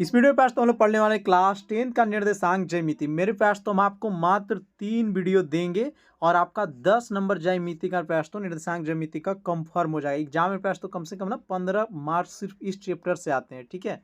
इस वीडियो में पास तो हम लोग पढ़ने वाले क्लास 10 का निर्देशांक ज्यामिति। मेरे पास तो हम आपको मात्र 3 वीडियो देंगे और आपका 10 नंबर ज्यामिति का पास तो निर्देशांक ज्यामिति का कंफर्म हो जाएगा। एग्जाम में पास तो कम से कम ना 15 मार्क्स सिर्फ इस चैप्टर से आते हैं। ठीक है,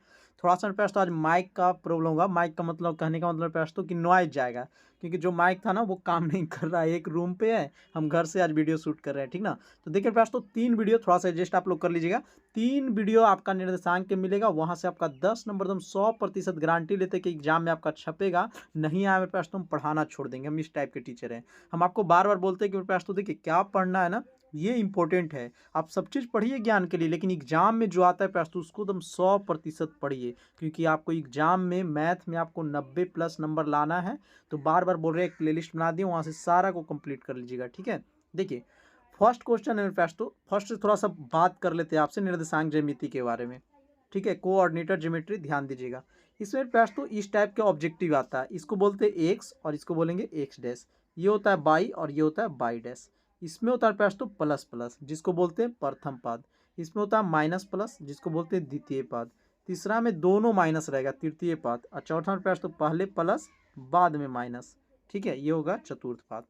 थोड़ा सा मेरे पास तो आज माइक का प्रॉब्लम होगा। माइक का मतलब कहने का मतलब पास तो कि नॉइज जाएगा, क्योंकि जो माइक था ना वो काम नहीं कर रहा है। एक रूम पे है, हम घर से आज वीडियो शूट कर रहे हैं। ठीक ना, तो देखिए पास तो 3 वीडियो थोड़ा सा एडजस्ट आप लोग कर लीजिएगा। 3 वीडियो आपका निर्देशांक के मिलेगा, वहाँ से आपका 10 नंबर तो हम 100% गारंटी लेते हैं कि एग्जाम में आपका छपेगा। नहीं आया मेरे पास तो हम पढ़ाना छोड़ देंगे। हम इस टाइप के टीचर हैं। हम आपको बार बार बोलते हैं कि मेरे पास तो देखिए क्या पढ़ना है ना, ये इंपॉर्टेंट है। आप सब चीज़ पढ़िए ज्ञान के लिए, लेकिन एग्जाम में जो आता है पास तो उसको एकदम 100% पढ़िए, क्योंकि आपको एग्जाम में मैथ में आपको 90+ नंबर लाना है। तो बार बार बोल रहे हैं, एक प्लेलिस्ट बना दिए, वहाँ से सारा को कंप्लीट कर लीजिएगा। ठीक है, देखिए फर्स्ट क्वेश्चन है मेरे पास। तो फर्स्ट से थोड़ा सा बात कर लेते हैं आपसे निर्देशांक ज्यामिति के बारे में। ठीक है, कोऑर्डिनेटर ज्योमेट्री ध्यान दीजिएगा। इसमें मेरे पास तो इस टाइप का ऑब्जेक्टिव आता है। इसको बोलते हैं एक्स और इसको बोलेंगे एक्स डैश। ये होता है बाई और ये होता है बाई डैश। इसमें होता है पास तो प्लस प्लस, जिसको बोलते हैं प्रथम पद। इसमें होता है माइनस प्लस, जिसको बोलते हैं द्वितीय पद। तीसरा में दोनों माइनस रहेगा, तृतीय पद। और चौथा में पास तो पहले प्लस बाद में माइनस। ठीक है, ये होगा चतुर्थ पद।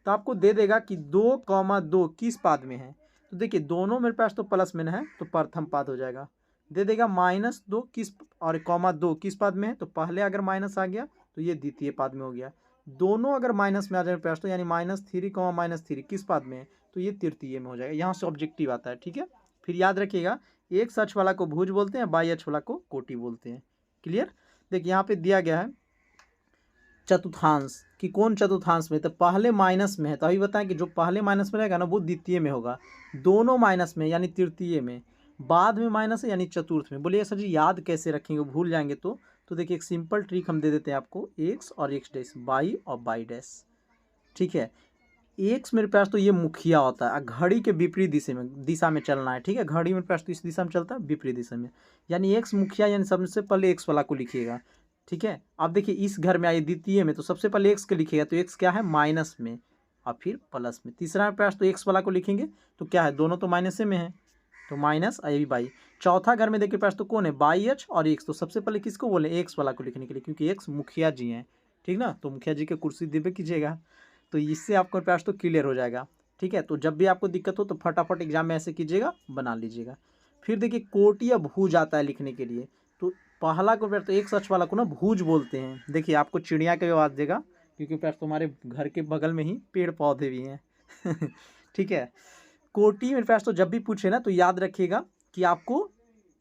तो आपको दे देगा कि 2,2 किस पाद में है। तो देखिए दोनों मेरे पास तो प्लस में है, तो प्रथम पाद हो जाएगा। दे देगा -2 किस और -2 किस पाद में है, तो पहले अगर माइनस आ गया तो ये द्वितीय पाद में हो गया। दोनों अगर माइनस में आ जाए पास तो यानी -3, -3 किस पाद में है, तो ये तृतीय में हो जाएगा। यहाँ से ऑब्जेक्टिव आता है। ठीक है, फिर याद रखिएगा, एक अक्ष वाला को भुज बोलते हैं, बाई अक्ष वाला को कोटि बोलते हैं। क्लियर। देखिए यहाँ पे दिया गया है चतुर्थांश कि कौन चतुर्थांश में, तो पहले माइनस में है। तो अभी बताएं कि जो पहले माइनस में रहेगा ना वो द्वितीय में होगा, दोनों माइनस में यानी तृतीय में, बाद में माइनस है यानी चतुर्थ में। बोलिए सर जी याद कैसे रखेंगे, भूल जाएंगे तो देखिए एक सिंपल ट्रिक हम दे देते हैं आपको, एक्स और एक्स डैश, बाई और बाई डैश। ठीक है, एक्स मेरे पास तो ये मुखिया होता है, घड़ी के विपरीत दिशा में चलना है। ठीक है, घड़ी मेरे पास तो इस दिशा में चलता है, विपरीत दिशा में, यानी एक्स मुखिया, यानी सबसे पहले एक्स वाला को लिखिएगा। ठीक है, अब देखिए इस घर में आइए द्वितीय में, तो सबसे पहले एक्स के लिखिएगा, तो एक्स क्या है माइनस में और फिर प्लस में। तीसरा मेरे पास तो एक्स वाला को लिखेंगे, तो क्या है दोनों तो माइनस में है, तो माइनस और ये भी बाई। चौथा घर में देखिए पास तो कौन है, बाई एच और एक्स। तो सबसे पहले किसको बोले, एक्स वाला को लिखने के लिए, क्योंकि एक्स मुखिया जी हैं। ठीक ना, तो मुखिया जी के कुर्सी दिव्य कीजिएगा, तो इससे आपको पास तो क्लियर हो जाएगा। ठीक है, तो जब भी आपको दिक्कत हो तो फटाफट एग्जाम में ऐसे कीजिएगा, बना लीजिएगा। फिर देखिए कोटि या भुज आता है लिखने के लिए, तो पहला को तो एक सच वाला को ना भुज बोलते हैं। देखिए आपको चिड़िया की आवाज़ देगा, क्योंकि पास तुम्हारे घर के बगल में ही पेड़ पौधे भी हैं। ठीक है, कोटि मेरे पास तो जब भी पूछे ना तो याद रखिएगा कि आपको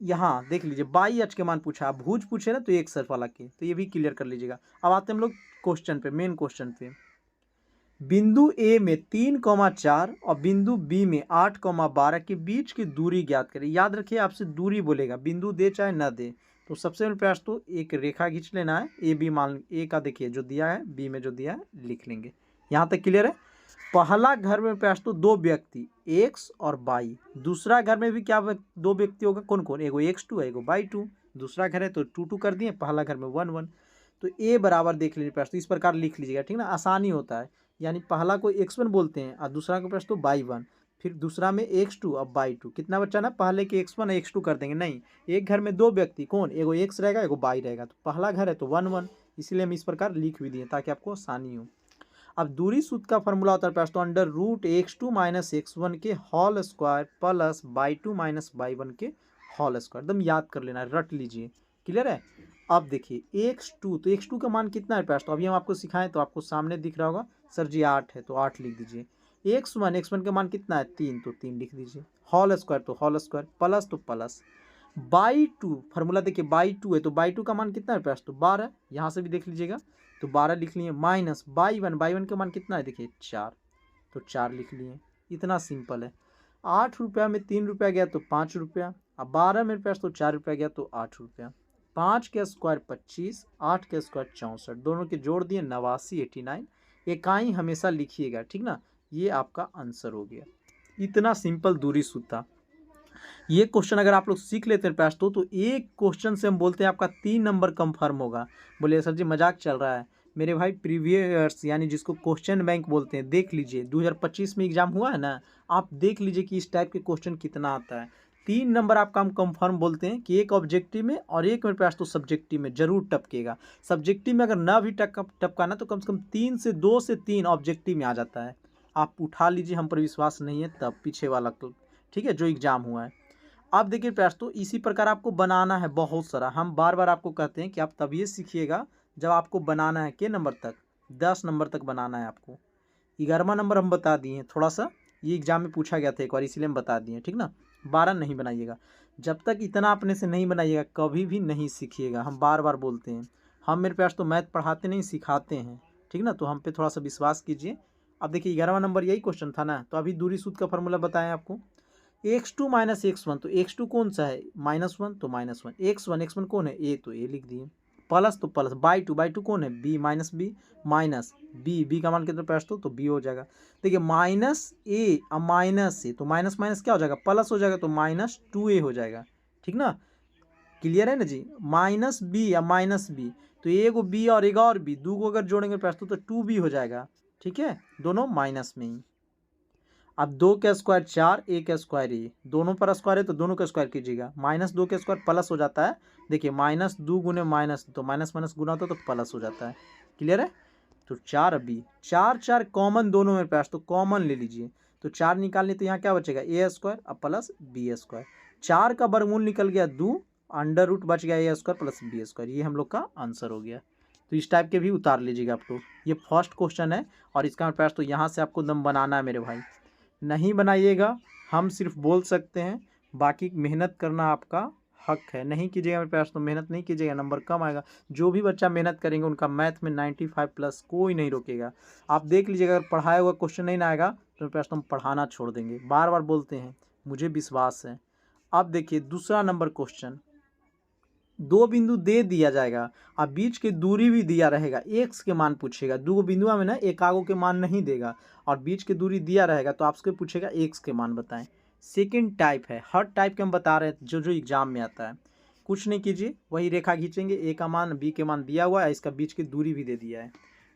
यहाँ देख लीजिए बाई एच के मान पूछा, भुज पूछे ना तो एक सच वाला के, तो ये भी क्लियर कर लीजिएगा। अब आते हैं हम लोग क्वेश्चन पे, मेन क्वेश्चन पे। बिंदु ए में 3,4 और बिंदु बी में 8,12 के बीच की दूरी ज्ञात करें। याद रखिए आपसे दूरी बोलेगा, बिंदु दे चाहे ना दे। तो सबसे पहले प्रयास तो एक रेखा खींच लेना है, ए बी मान, ए का देखिए जो दिया है, बी में जो दिया है लिख लेंगे। यहाँ तक क्लियर है। पहला घर में प्रयास तो 2 व्यक्ति एक्स और बाई। दूसरा घर में भी क्या 2 व्यक्ति होगा, कौन कौन, एगो x2 है एगो बाई 2। दूसरा घर है तो 2 कर दिए, पहला घर में 1 1। तो ए बराबर देख लीजिए प्रयास तो इस प्रकार लिख लीजिएगा। ठीक ना, आसानी होता है, यानी पहला को x1 बोलते हैं और दूसरा को प्रश्न तो बाई 1। फिर दूसरा में x2 और बाई 2। कितना बच्चा ना, पहले के x1 और x2 कर देंगे, नहीं, एक घर में 2 व्यक्ति, कौन, एगो x रहेगा एगो बाई रहेगा। तो पहला घर है तो 1 1, इसलिए हम इस प्रकार लिख भी दिए ताकि आपको आसानी हो। अब दूरी सूत्र का फॉर्मूला होता है तो under root x2 minus x1 के whole square plus y 2 minus by 1 के होल स्क्वायर। एकदम याद कर लेना, रट लीजिए। क्लियर है। अब देखिए x2, तो x2 का मान कितना है पास, तो अभी हम आपको सिखाएं तो आपको सामने दिख रहा होगा, सर जी 8 है तो 8 लिख दीजिए। x1 का मान कितना है 3, तो 3 लिख दीजिए। होल स्क्वायर तो होल स्क्वायर, प्लस तो प्लस। बाई 2 फार्मूला देखिए, बाई 2 है तो बाई 2 का मान कितना है पास, तो 12। यहाँ से भी देख लीजिएगा, तो 12 लिख लिए। माइनस बाई 1 का मान कितना है देखिए 4, तो 4 लिख लिए। इतना सिंपल है। 8 रुपया में 3 रुपया गया तो 5 रुपया, अब 12 मेरे पास तो 4 रुपया गया तो 8 रुपया। 5 के स्क्वायर 25, 8 के स्क्वायर 64, दोनों के जोड़ दिए 89 89। इकाई हमेशा लिखिएगा। ठीक ना, ये आपका आंसर हो गया। इतना सिंपल दूरी सूत्र था। ये क्वेश्चन अगर आप लोग सीख लेते हैं पास तो एक क्वेश्चन से हम बोलते हैं आपका 3 नंबर कंफर्म होगा। बोले सर जी मजाक चल रहा है। मेरे भाई प्रीवियस यानी जिसको क्वेश्चन बैंक बोलते हैं, देख लीजिए 2025 में एग्जाम हुआ है ना, आप देख लीजिए कि इस टाइप के क्वेश्चन कितना आता है। 3 नंबर आपका हम कंफर्म बोलते हैं कि एक ऑब्जेक्टिव में और एक मेरे पास तो सब्जेक्टिव में जरूर टपकेगा। सब्जेक्टिव में अगर ना भी टपका ना तो कम से कम 3 से 2 से 3 ऑब्जेक्टिव में आ जाता है। आप उठा लीजिए, हम पर विश्वास नहीं है तब पीछे वाला ठीक है, जो एग्जाम हुआ है। अब देखिए प्रयास तो इसी प्रकार आपको बनाना है बहुत सारा। हम बार बार आपको कहते हैं कि आप तब ये सीखिएगा जब आपको बनाना है के नंबर तक, 10 नंबर तक बनाना है आपको। 11वां नंबर हम बता दिए हैं, थोड़ा सा ये एग्जाम में पूछा गया था एक बार, इसलिए हम बता दिए, ठीक ना। 12 नहीं बनाइएगा। जब तक इतना अपने से नहीं बनाइएगा कभी भी नहीं सीखिएगा। हम बार बार बोलते हैं, हम मेरे पास तो मैथ पढ़ाते नहीं सिखाते हैं, ठीक ना। तो हम पे थोड़ा सा विश्वास कीजिए। अब देखिए 11वां नंबर यही क्वेश्चन था ना, तो अभी दूरी सूत्र का फॉर्मूला बताएं आपको। x2 माइनस x1, तो x2 कौन सा है, -1, तो -1। x1 कौन है, a, तो a लिख दिए। प्लस तो प्लस, बाई टू कौन है, b, माइनस b का मान कितना प्रयास तो b हो जाएगा। देखिए -a और -a, तो माइनस माइनस क्या हो जाएगा, प्लस हो जाएगा, तो -2a हो जाएगा, ठीक ना। क्लियर है ना जी। -b या -b, तो एगो b और एक और b, दो को अगर जोड़ेंगे प्रयास तो 2b हो जाएगा, ठीक है, दोनों माइनस में ही। अब 2 का स्क्वायर 4, a का स्क्वायर a, दोनों पर स्क्वायर है तो दोनों का स्क्वायर कीजिएगा। -2 का स्क्वायर प्लस हो जाता है। देखिए -2 गुने माइनस, तो माइनस माइनस गुना होता है तो प्लस हो जाता है। क्लियर है। तो 4b, 4 कॉमन दोनों में पास, तो कॉमन ले लीजिए। तो 4 निकालने तो यहाँ क्या बचेगा, a स्क्वायर अब प्लस b स्क्वायर। 4 का वर्गमूल निकल गया 2, अंडर रूट बच गया a square plus b square. ये हम लोग का आंसर हो गया। तो इस टाइप के भी उतार लीजिएगा आप लोग। ये फर्स्ट क्वेश्चन है और इसका मेरे पास तो यहाँ से आपको दम बनाना है मेरे भाई। नहीं बनाइएगा, हम सिर्फ बोल सकते हैं, बाकी मेहनत करना आपका हक है। नहीं कीजिएगा मेरे पास तो मेहनत नहीं कीजिएगा, नंबर कम आएगा। जो भी बच्चा मेहनत करेंगे उनका मैथ में 95 प्लस कोई नहीं रोकेगा। आप देख लीजिएगा, अगर पढ़ाया हुआ क्वेश्चन नहीं ना आएगा तो मेरे पास तो हम पढ़ाना छोड़ देंगे। बार बार बोलते हैं, मुझे विश्वास है। अब देखिए दूसरा नंबर क्वेश्चन, 2 बिंदु दे दिया जाएगा और बीच की दूरी भी दिया रहेगा, एक्स के मान पूछेगा। 2 बिंदुओं में ना एक आगो के मान नहीं देगा और बीच की दूरी दिया रहेगा, तो आपसे पूछेगा एक्स के मान बताएं। सेकंड टाइप है, हर टाइप के हम बता रहे हैं जो जो एग्जाम में आता है। कुछ नहीं कीजिए, वही रेखा खींचेंगे, ए का मान बी के मान दिया हुआ है, इसका बीच की दूरी भी दे दिया है,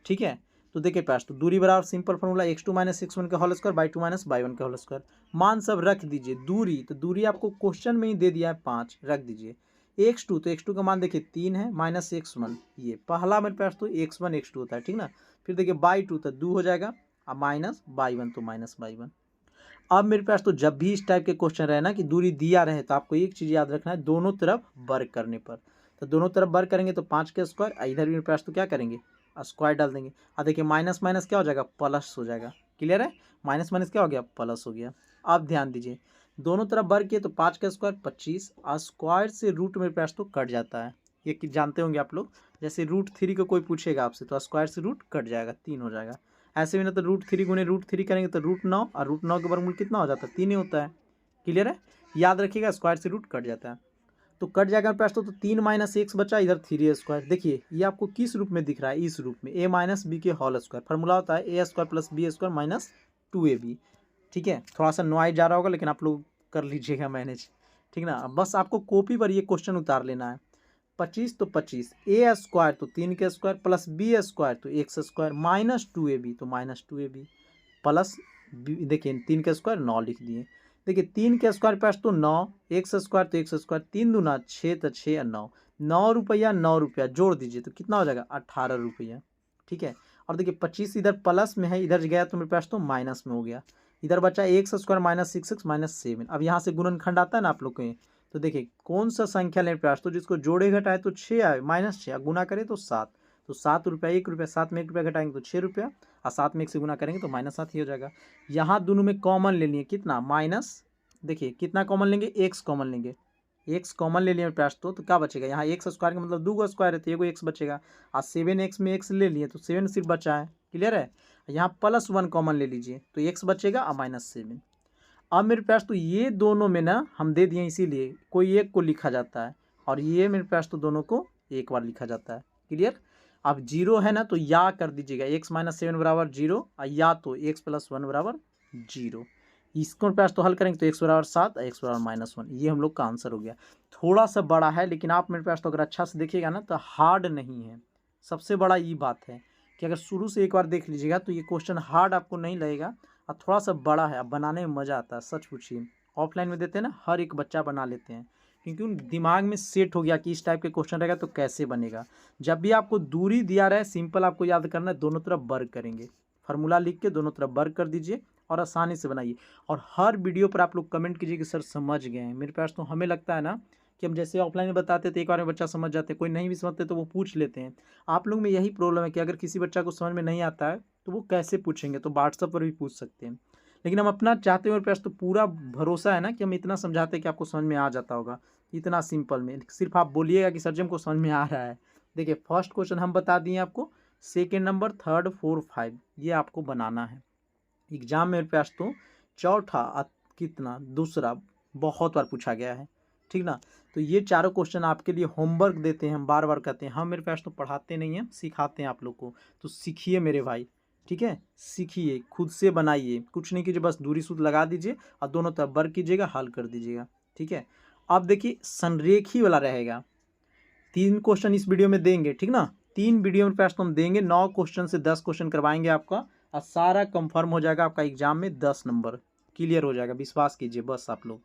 ठीक है। तो देखिए पास तो दूरी बराबर simple formula x2 minus x1 का whole square by 2 minus by 1 का होल स्क्वायर। मान सब रख दीजिए। दूरी तो दूरी आपको क्वेश्चन में ही दे दिया है 5, रख दीजिए। x2 तो x2 का मान देखिए 3 है, माइनस x1, ये पहला मेरे पास तो x1 x2 होता है, ठीक ना। फिर देखिए बाई 2 तो 2 हो जाएगा और माइनस बाई 1 तो माइनस बाई 1। अब मेरे पास तो जब भी इस टाइप के क्वेश्चन रहे ना कि दूरी दिया रहे तो आपको एक चीज़ याद रखना है, दोनों तरफ वर्ग करने पर। तो दोनों तरफ वर्ग करेंगे तो 5 के स्क्वायर, इधर भी मेरे पास तो क्या करेंगे, स्क्वायर डाल देंगे। और देखिए माइनस माइनस क्या हो जाएगा, प्लस हो जाएगा। क्लियर है, माइनस माइनस क्या हो गया, प्लस हो गया। अब ध्यान दीजिए, दोनों तरफ वर्ग किए तो 5 का स्क्वायर 25, और स्क्वायर से रूट मेरे पास तो कट जाता है। ये जानते होंगे आप लोग, जैसे √3 को कोई पूछेगा आपसे तो स्क्वायर से रूट कट जाएगा, 3 हो जाएगा। ऐसे में ना तो √3 गुने √3 करेंगे तो √9, और √9 के वर्गमूल कितना हो जाता है, 3 ही होता है। क्लियर है, याद रखिएगा स्क्वायर से रूट कट जाता है। तो कट जाएगा मेरे पास तो 3 माइनस एक्स बचा, इधर 3 स्क्वायर। देखिए ये आपको किस रूप में दिख रहा है, इस रूप में, a माइनस बी के होल स्क्वायर। फॉर्मूला होता है a square plus B square minus 2ab। ठीक है, थोड़ा सा नॉइज जा रहा होगा लेकिन आप लोग कर लीजिएगा मैनेज, ठीक ना। बस आपको कॉपी पर ये क्वेश्चन उतार लेना है। 25 तो 25, a स्क्वायर तो 3 के स्क्वायर प्लस b स्क्वायर तो एक्स स्क्वायर माइनस 2ab तो माइनस 2ab प्लस देखिए 3 के स्क्वायर 9 लिख दिए। देखिए 3 के स्क्वायर पास तो 9, एक्स स्क्वायर तो एक्स स्क्वायर, 3 दूना 6 तो 6 और 9, 9 रुपया जोड़ दीजिए तो कितना हो जाएगा, 18 रुपया। ठीक है, और देखिए 25 इधर प्लस में है, इधर गया तो मेरे पास तो माइनस में हो गया। इधर बचा x square minus 6x minus 7। अब यहाँ से गुणनखंड आता है ना आप लोग के, तो देखिए कौन सा संख्या लेने प्रयास, तो जिसको जोड़े घटाए तो 6 आए, माइनस 6, गुना करें तो 7, तो 7 रुपया, 1 रुपया, 7 में 1 रुपया घटाएंगे तो 6 रुपया, और 7 में 1 से गुना करेंगे तो -7 ही हो जाएगा। यहाँ दोनों में कॉमन ले लिए कितना, माइनस, देखिए कितना कॉमन लेंगे, एक्स कॉमन लेंगे, एक्स कॉमन ले लिए प्रयास तो क्या बचेगा, यहाँ एक्स स्क्वायर का मतलब 2 स्क्वायर है तो एगो एक्स बचेगा, और 7x में एक्स ले लिए तो 7 सिर्फ बचा है। क्लियर है, यहाँ +1 कॉमन ले लीजिए तो एक्स बचेगा और -7। अब मेरे पास तो ये दोनों में ना हम दे दिए, इसीलिए कोई एक को लिखा जाता है, और ये मेरे पास तो दोनों को एक बार लिखा जाता है। क्लियर, अब 0 है ना तो या कर दीजिएगा, x माइनस 7 बराबर 0, या तो x प्लस 1 बराबर 0। इसको पास तो हल करेंगे तो x बराबर 7 और x बराबर -1। ये हम लोग का आंसर हो गया। थोड़ा सा बड़ा है लेकिन आप मेरे पास तो अगर अच्छा से देखिएगा ना तो हार्ड नहीं है। सबसे बड़ा ये बात है कि अगर शुरू से एक बार देख लीजिएगा तो ये क्वेश्चन हार्ड आपको नहीं लगेगा, और थोड़ा सा बड़ा है, अब बनाने में मज़ा आता है, सच पूछिए। ऑफलाइन में देते हैं ना, हर एक बच्चा बना लेते हैं, क्योंकि उन दिमाग में सेट हो गया कि इस टाइप के क्वेश्चन रहेगा तो कैसे बनेगा। जब भी आपको दूरी दिया रहा है, सिंपल आपको याद करना है, दोनों तरफ वर्ग करेंगे, फार्मूला लिख के दोनों तरफ वर्ग कर दीजिए और आसानी से बनाइए। और हर वीडियो पर आप लोग कमेंट कीजिए कि सर समझ गए हैं। मेरे पास तो हमें लगता है ना कि हम जैसे ऑफलाइन में बताते थे, एक बार में बच्चा समझ जाते हैं, कोई नहीं भी समझते तो वो पूछ लेते हैं। आप लोग में यही प्रॉब्लम है कि अगर किसी बच्चा को समझ में नहीं आता है तो वो कैसे पूछेंगे, तो व्हाट्सएप पर भी पूछ सकते हैं। लेकिन हम अपना चाहते हुए प्रयास, तो पूरा भरोसा है ना कि हम इतना समझाते हैं कि आपको समझ में आ जाता होगा, इतना सिंपल में। सिर्फ आप बोलिएगा कि सर जी हमको समझ में आ रहा है। देखिए फर्स्ट क्वेश्चन हम बता दिए आपको, सेकेंड नंबर, थर्ड, 4, 5 ये आपको बनाना है। एग्जाम में प्रयास तो चौथा कितना दूसरा बहुत बार पूछा गया है, ठीक ना। तो ये चारों क्वेश्चन आपके लिए होमवर्क देते हैं, हम बार बार कहते हैं। हम मेरे पास तो पढ़ाते नहीं हैं, सिखाते हैं आप लोग को, तो सीखिए मेरे भाई, ठीक है। सीखिए, खुद से बनाइए, कुछ नहीं कीजिए, बस दूरी सूत्र लगा दीजिए और दोनों तरफ वर्ग कीजिएगा, हल कर दीजिएगा, ठीक है। अब देखिए संरेखी वाला रहेगा, 3 क्वेश्चन इस वीडियो में देंगे, ठीक ना। 3 वीडियो में पास तो हम देंगे, 9 क्वेश्चन से 10 क्वेश्चन करवाएंगे आपका, और सारा कंफर्म हो जाएगा आपका एग्जाम में 10 नंबर क्लियर हो जाएगा, विश्वास कीजिए बस आप लोग।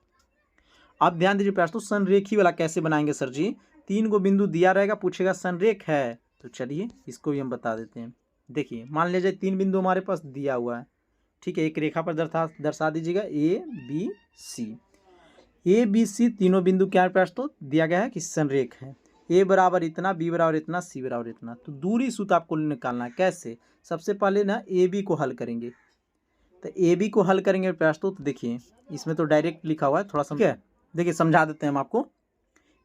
अब ध्यान दीजिए प्रयास, तो संरेखी वाला कैसे बनाएंगे सर जी। 3 गो बिंदु दिया रहेगा, पूछेगा संरेख है, तो चलिए इसको भी हम बता देते हैं। देखिए मान लीजिए 3 बिंदु हमारे पास दिया हुआ है, ठीक है। एक रेखा पर दर्शा दीजिएगा A B C. A B C तीनों बिंदु क्या प्रयास तो दिया गया है कि संरेख है। ए बराबर इतना, बी बराबर इतना, सी बराबर इतना। तो दूरी सूत्र आपको निकालना है, कैसे। सबसे पहले ना ए बी को हल करेंगे, तो ए बी को हल करेंगे प्रयास तो देखिए इसमें तो डायरेक्ट लिखा हुआ है, थोड़ा समझ है, देखिए समझा देते हैं हम आपको।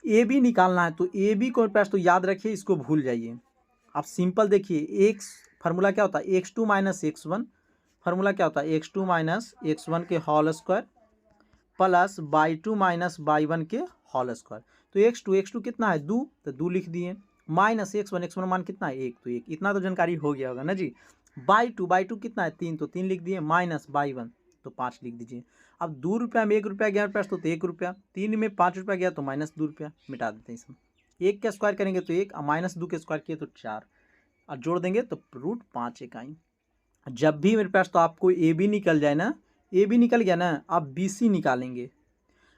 ए बी निकालना है, तो ए बी को प्रयास तो याद रखिए, इसको भूल जाइए आप। सिंपल देखिए, एक्स फार्मूला क्या होता है, x2 माइनस x1, फार्मूला क्या होता है x2 माइनस x1 के whole square plus y2 minus y1 के होल स्क्वायर। तो x2 कितना है 2, तो 2 लिख दिए, माइनस x1 मान कितना है 1, तो 1, इतना तो जानकारी हो गया होगा ना जी। y2 कितना है 3, तो 3 लिख दिए, माइनस y1 तो 5 लिख दीजिए। अब 2 रुपया में 1 रुपया गया पास, तो 1 रुपया, 3 में 5 रुपया गया तो माइनस 2 रुपया, मिटा देते हैं इसमें। 1 का स्क्वायर करेंगे तो 1, माइनस 2 के स्क्वायर किए तो 4, और जोड़ देंगे तो √5 इकाई। जब भी मेरे पास तो आपको ए बी निकल जाए ना, ए बी निकल गया ना, आप बी सी निकालेंगे।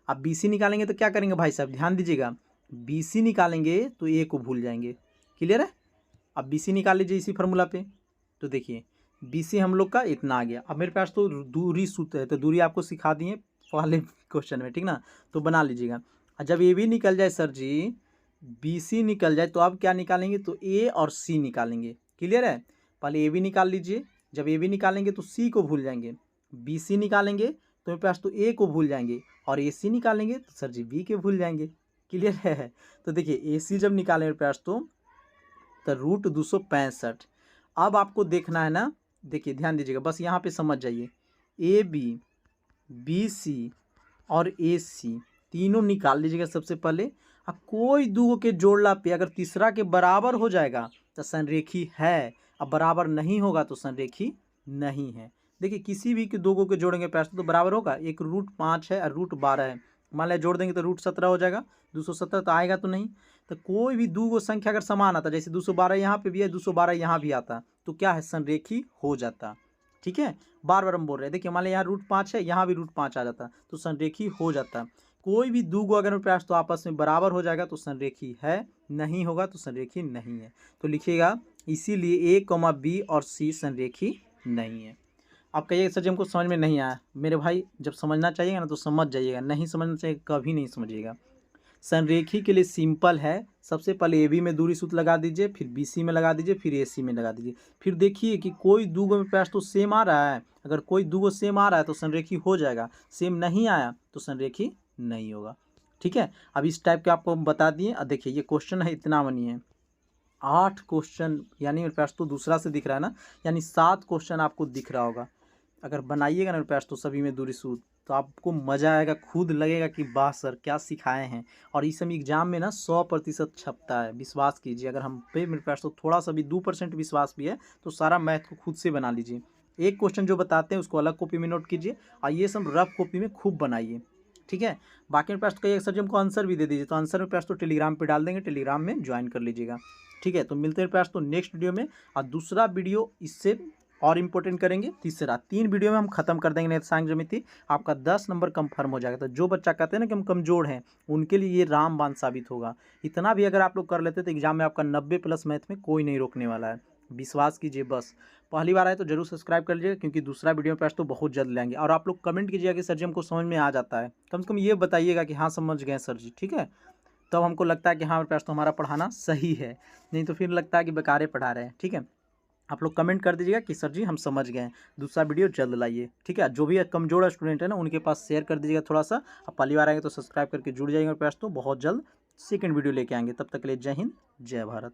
आप बी सी निकालेंगे तो क्या करेंगे भाई साहब, ध्यान दीजिएगा, बी सी निकालेंगे तो ए को भूल जाएंगे, क्लियर है। अब बी सी निकाल लीजिए इसी फार्मूला पे, तो देखिए बी सी हम लोग का इतना आ गया। अब मेरे पास तो दूरी सूत्र है, तो दूरी आपको सिखा दिए पहले क्वेश्चन में, ठीक ना, तो बना लीजिएगा। जब ए बी निकल जाए सर जी, बी सी निकल जाए, तो अब क्या निकालेंगे, तो ए और सी निकालेंगे, क्लियर है। पहले ए बी निकाल लीजिए, जब ए बी निकालेंगे तो सी को भूल जाएंगे, बी सी निकालेंगे तो मेरे पास तो ए को भूल जाएंगे, और ए सी निकालेंगे तो सर जी बी के भूल जाएंगे, क्लियर है। तो देखिए ए सी जब निकालें मेरे पास तो √265। अब आपको देखना है ना, देखिए ध्यान दीजिएगा, बस यहाँ पे समझ जाइए, ए बी, बी सी और ए सी तीनों निकाल लीजिएगा सबसे पहले। अब कोई दो के जोड़ला पे अगर तीसरा के बराबर हो जाएगा तो संरेखी है, अब बराबर नहीं होगा तो संरेखी नहीं है। देखिए किसी भी के दो के जोड़ेंगे प्रयास तो बराबर होगा, एक √5 है और √12 है, मान लिया जोड़ देंगे तो √17 हो जाएगा, 217 तो आएगा तो नहीं। तो कोई भी दो संख्या अगर समान आता, जैसे 212 यहाँ पे भी है, 212 यहाँ भी आता, तो क्या है संरेखी हो जाता, ठीक है। बार बार हम बोल रहे हैं, देखिए मान लिया यहाँ √5 है, यहाँ भी √5 आ जाता, तो संरेखी हो जाता। कोई भी दो अगर प्रयास तो आपस में बराबर हो जाएगा तो संरेखी है, नहीं होगा तो संरेखी नहीं है। तो लिखिएगा इसीलिए ए, बी और सी संरेखी नहीं है। आप कहिएगा सर जी हमको समझ में नहीं आया, मेरे भाई जब समझना चाहिएगा ना तो समझ जाइएगा, नहीं समझना चाहिए कभी नहीं समझिएगा। संरेखी के लिए सिंपल है, सबसे पहले ए बी में दूरी सूत्र लगा दीजिए, फिर बी सी में लगा दीजिए, फिर ए सी में लगा दीजिए। फिर देखिए कि कोई दो में प्रयास तो सेम आ रहा है, अगर कोई दो सेम आ रहा है तो संरेखी हो जाएगा, सेम नहीं आया तो संरेखी नहीं होगा, ठीक है। अब इस टाइप के आपको बता दिए। अब देखिए ये क्वेश्चन है इतना बनी है 8 क्वेश्चन, यानी मेरे पास तो दूसरा से दिख रहा है ना, यानी 7 क्वेश्चन आपको दिख रहा होगा। अगर बनाइएगा ना मेरे पास तो सभी में दूरी सूत्र, तो आपको मज़ा आएगा, खुद लगेगा कि वाह सर क्या सिखाए हैं। और इस समय एग्जाम में ना 100% छपता है, विश्वास कीजिए। अगर हम पे मेरे पास तो थोड़ा सा भी 2% विश्वास भी है तो सारा मैथ को खुद से बना लीजिए। एक क्वेश्चन जो बताते हैं उसको अलग कॉपी में नोट कीजिए, और ये सब रफ कॉपी में खूब बनाइए, ठीक है। बाकी मेरे पास तो कई सर जी हमको आंसर भी दे दीजिए, तो आंसर मेरे पास तो टेलीग्राम पे डाल देंगे, टेलीग्राम में ज्वाइन कर लीजिएगा, ठीक है। तो मिलते हैं मेरे पास तो नेक्स्ट वीडियो में, और दूसरा वीडियो इससे और इम्पोर्टेंट करेंगे तीसरा। 3 वीडियो में हम खत्म कर देंगे निर्देशांक ज्यामिति, आपका 10 नंबर कंफर्म हो जाएगा। तो जो बच्चा कहते हैं ना कि हम कमज़ोर हैं, उनके लिए ये रामबाण साबित होगा। इतना भी अगर आप लोग कर लेते तो एग्जाम में आपका 90+ मैथ में कोई नहीं रोकने वाला है, विश्वास कीजिए बस। पहली बार आए तो जरूर सब्सक्राइब कर लीजिएगा, क्योंकि दूसरा वीडियो प्रश्न तो बहुत जल्द लेंगे। और आप लोग कमेंट कीजिएगा कि सर जी हमको समझ में आ जाता है, कम से कम ये बताइएगा कि हाँ समझ गए सर जी, ठीक है। तब हमको लगता है कि हाँ प्रश्न तो हमारा पढ़ाना सही है, नहीं तो फिर लगता है कि बेकारे पढ़ा रहे हैं, ठीक है। आप लोग कमेंट कर दीजिएगा कि सर जी हम समझ गए हैं, दूसरा वीडियो जल्द लाइए, ठीक है। जो भी कमजोर स्टूडेंट है ना, उनके पास शेयर कर दीजिएगा थोड़ा सा। अब पहली बार आएंगे तो सब्सक्राइब करके जुड़ जाएंगे, और प्रश्न तो बहुत जल्द सेकंड वीडियो लेके आएंगे। तब तक के लिए जय हिंद, जय भारत।